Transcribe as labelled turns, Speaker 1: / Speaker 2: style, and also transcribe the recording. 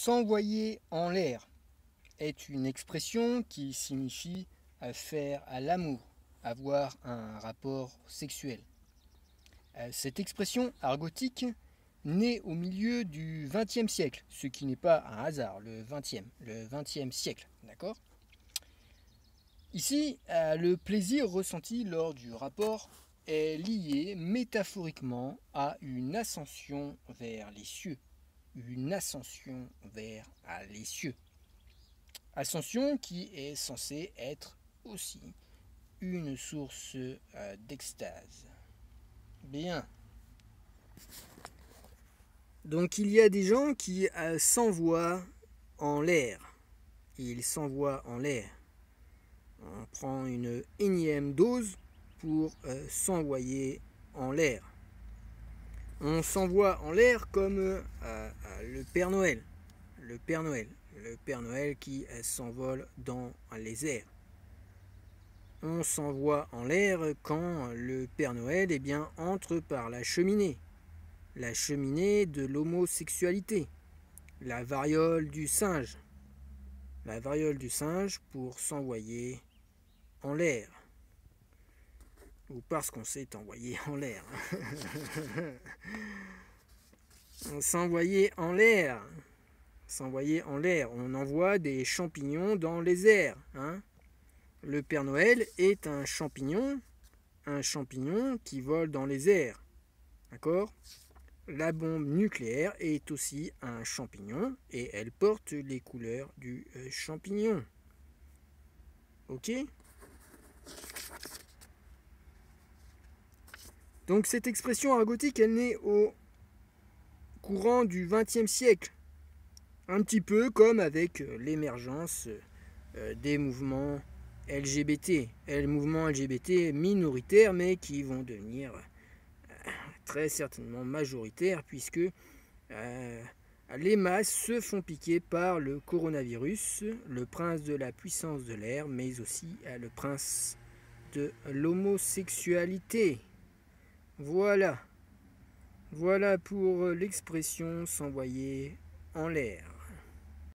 Speaker 1: S'envoyer en l'air est une expression qui signifie faire à l'amour, avoir un rapport sexuel. Cette expression argotique naît au milieu du XXe siècle, ce qui n'est pas un hasard, le XXe siècle, d'accord? Ici, le plaisir ressenti lors du rapport est lié métaphoriquement à une ascension vers les cieux. Une ascension vers les cieux. Ascension qui est censée être aussi une source d'extase. Bien. Donc il y a des gens qui s'envoient en l'air. Ils s'envoient en l'air. On prend une énième dose pour s'envoyer en l'air. On s'envoie en l'air comme le Père Noël. Le Père Noël qui s'envole dans les airs. On s'envoie en l'air quand le Père Noël entre par la cheminée de l'homosexualité, la variole du singe pour s'envoyer en l'air, ou parce qu'on s'est envoyé en l'air. On s'envoyait en l'air. On envoie des champignons dans les airs. Le Père Noël est un champignon qui vole dans les airs. D'accord? La bombe nucléaire est aussi un champignon et elle porte les couleurs du champignon. Ok? Donc cette expression argotique, elle naît au courant du XXe siècle. Un petit peu comme avec l'émergence des mouvements LGBT. Mouvements LGBT minoritaires, mais qui vont devenir très certainement majoritaires, puisque les masses se font piquer par le coronavirus, le prince de la puissance de l'air, mais aussi le prince de l'homosexualité. Voilà pour l'expression s'envoyer en l'air.